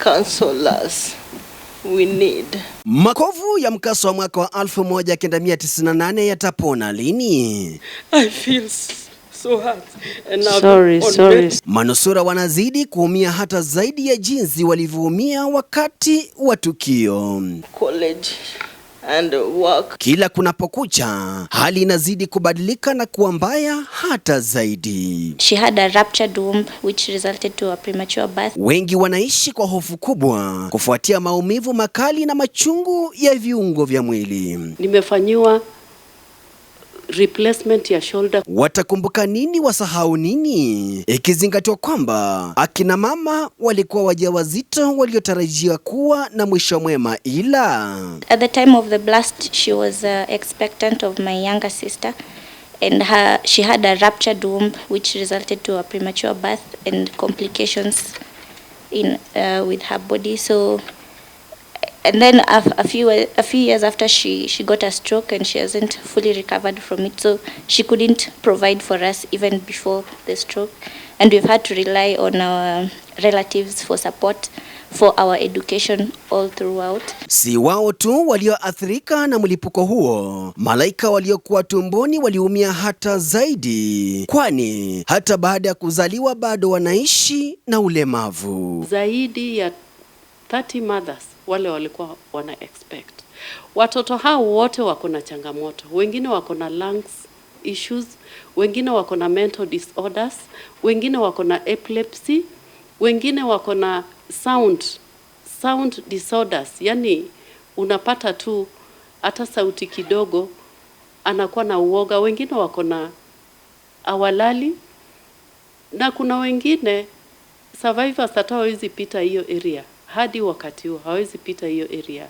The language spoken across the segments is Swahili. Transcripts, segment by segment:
Counsel us. We need. Makovu ya mkasa wa mwaka wa 1998 yatapona lini? I feel so hurt. And Sorry. Manusura wanazidi kuumia hata zaidi ya jinsi walivyoumia wakati wa tukio. College and work. Kila kunapokucha, hali inazidi kubadilika na kuwa mbaya hata zaidi. She had a ruptured womb which resulted to a premature birth. Wengi wanaishi kwa hofu kubwa kufuatia maumivu makali na machungu ya viungo vya mwili. Nimefanyiwa replacement ya shoulder. Watakumbuka nini, wasahau nini, ikizingatiwa kwamba akina mama walikuwa wajawazito waliotarajiwa kuwa na mwisho mwema, ila at the time of the blast she was expectant of my younger sister and she had a ruptured womb which resulted to a premature birth and complications in with her body. So and then a few years after she got a stroke and she hasn't fully recovered from it, so she couldn't provide for us even before the stroke, and we've had to rely on our relatives for support for our education all throughout. Si wao tu walioathirika na mlipuko huo, malaika waliokuwa tumboni waliumia hata zaidi, kwani hata baada ya kuzaliwa bado wanaishi na ulemavu. Zaidi ya 30 mothers wale walikuwa wana expect. Watoto hao wote wako na changamoto. Wengine wako na lungs issues, wengine wako na mental disorders, wengine wako na epilepsy, wengine wako na sound disorders. Yani unapata tu hata sauti kidogo anakuwa na uoga. Wengine wako na awalali, na kuna wengine survivors hata hawezi pita hiyo area. Hadi wakati huo hawezi pita hiyo area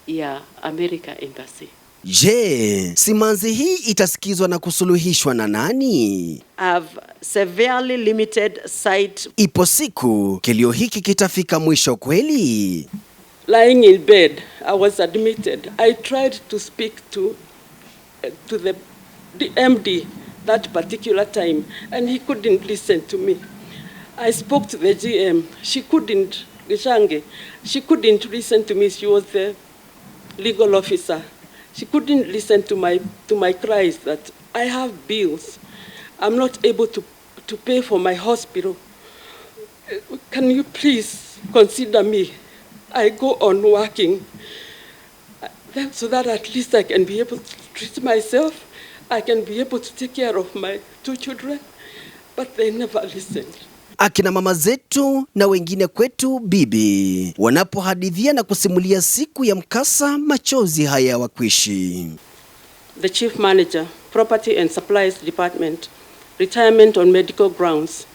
ya America Embassy. Je, simanzi hii itasikizwa na kusuluhishwa na nani? I've severely limited sight. Ipo siku kilio hiki kitafika mwisho kweli? Lying in bed, I was admitted. I tried to speak to the MD that particular time, and he couldn't listen to me. I spoke to the GM. She couldn't listen to me. She was the legal officer. She couldn't listen to my cries that I have bills. I'm not able to pay for my hospital. Can you please consider me? I go on working so that at least I can be able to treat myself. I can be able to take care of my 2 children. But they never listened. Akina mama zetu na wengine kwetu bibi wanapohadithia na kusimulia siku ya mkasa, machozi haya wakwishi. The Chief Manager, Property and Supplies Department, retirement on medical grounds.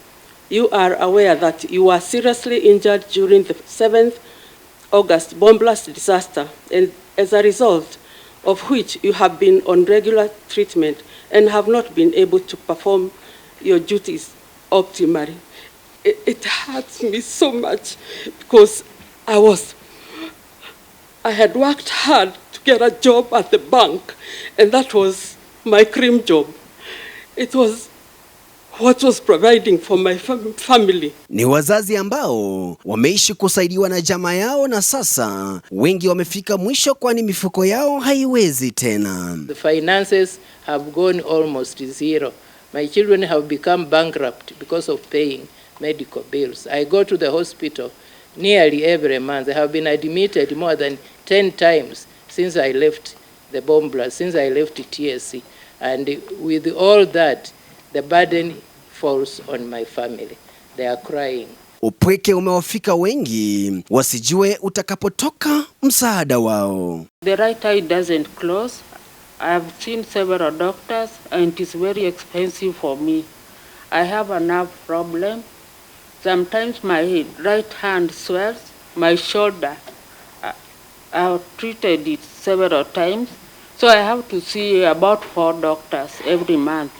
You are aware that you were seriously injured during the 7th August bomb blast disaster, and as a result of which you have been on regular treatment and have not been able to perform your duties optimally. It hurts me so much because I had worked hard to get a job at the bank, and that was my dream job. It was what was providing for my family. Ni wazazi ambao wameishi kusaidiwa na jamaa yao, na sasa wengi wamefika mwisho kwani mifuko yao haiwezi tena. The finances have gone almost zero. My children have become bankrupt because of paying medical bills. I go to the hospital nearly every month. I have been admitted more than 10 times since I left the bomb blast, since I left TSC. And with all that, the burden falls on my family. They are crying. Upweke umewafika wengi, wasijue utakapotoka msaada wao. The right eye doesn't close. I have seen several doctors and it is very expensive for me. I have a nerve problem. Sometimes my right hand swells, my shoulder. I have treated it several times. So I have to see about 4 doctors every month.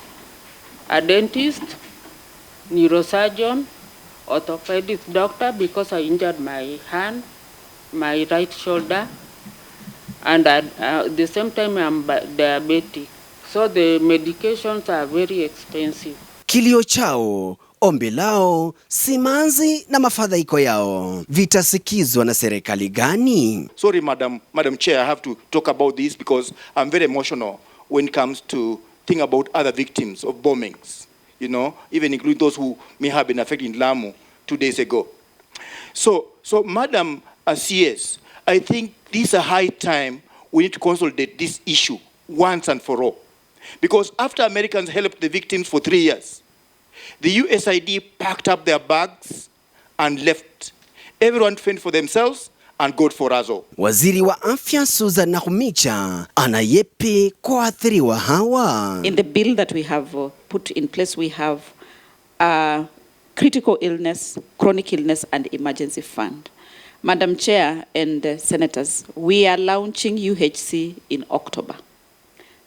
A dentist, neurosurgeon, orthopedic doctor because I injured my hand, my right shoulder, and at the same time I'm diabetic. So the medications are very expensive. Kilio chao ombi lao, simanzi na mafadhaiko yao vitasikizwa na serikali gani? Sorry, Madam Chair, I have to talk about this because I'm very emotional when it comes to think about other victims of bombings, you know, even include those who may have been affected in Lamu 2 days ago. So Madam CS, I think this is a high time we need to consolidate this issue once and for all. Because after Americans helped the victims for 3 years, the USID packed up their bags and left. Everyone fend for themselves and God for us all. Waziri wa Afya Susan Nakhumicha ana yepi kwa waathiriwa hawa? In the bill that we have put in place, we have critical illness, chronic illness and emergency fund. Madam Chair and Senators, we are launching UHC in October.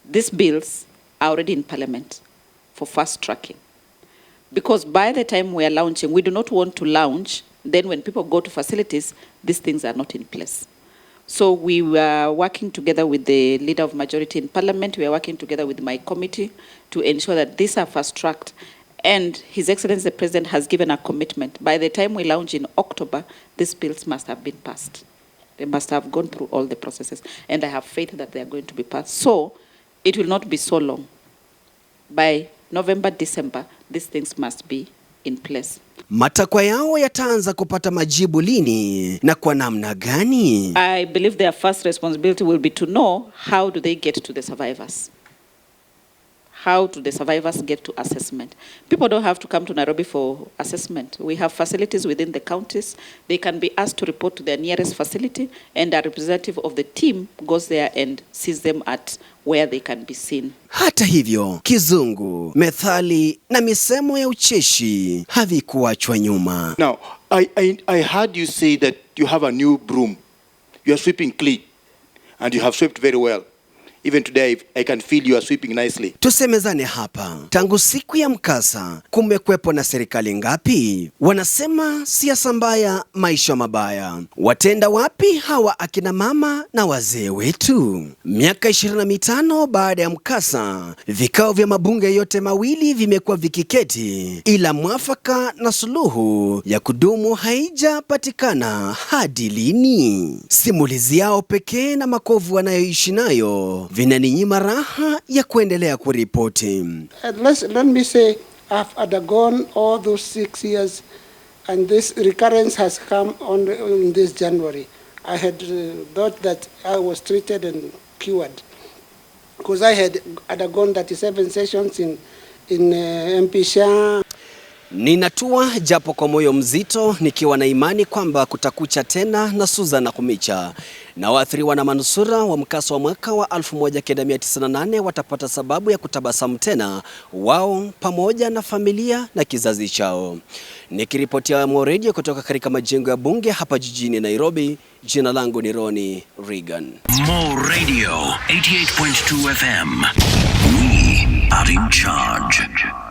These bills are already in Parliament for fast tracking. Because by the time we are launching, we do not want to launch, then when people go to facilities, these things are not in place. So we were working together with the Leader of Majority in Parliament, we are working together with my committee to ensure that these are fast tracked. And His Excellency the President has given a commitment. By the time we launch in October, these bills must have been passed. They must have gone through all the processes. And I have faith that they are going to be passed. So it will not be so long. By November, December, these things must be in place. Matakwa yao yataanza kupata majibu lini na kwa namna gani? I believe their first responsibility will be to know how do they get to the survivors. How do the survivors get to assessment? People don't have to come to Nairobi for assessment. We have facilities within the counties. They can be asked to report to their nearest facility, and a representative of the team goes there and sees them at where they can be seen. Hata hivyo, kizungu, methali na misemo ya ucheshi havikuachwa nyuma. Now, I heard you say that you have a new broom. You are sweeping clean, and you have swept very well. Even today, I can feel you are sweeping nicely. Tusemezane hapa. Tangu siku ya mkasa, kumekwepo na serikali ngapi? Wanasema siasa mbaya, maisha mabaya. Watenda wapi hawa akina mama na wazee wetu? Miaka 25 baada ya mkasa, vikao vya mabunge yote mawili vimekuwa vikiketi, ila mwafaka na suluhu ya kudumu haijapatikana hadi lini? Simulizi yao pekee na makovu wanayoishi nayo vinaninyima raha ya kuendelea kuripoti. Let me say, I've undergone all those 6 years, and this recurrence has come on in this January. I had thought that I was treated and cured, because I had undergone 37 sessions in MP Shah. Ninatua japo kwa moyo mzito, nikiwa na imani kwamba kutakucha tena na Susan Nakhumicha na waathiriwa na manusura wa mkasa wa mwaka wa 1998 watapata sababu ya kutabasamu tena, wao pamoja na familia na kizazi chao. Nikiripotia Mo Radio kutoka katika majengo ya bunge hapa jijini Nairobi, jina langu ni Ronnie Regan. Mo Radio 88.2 FM. We are in charge.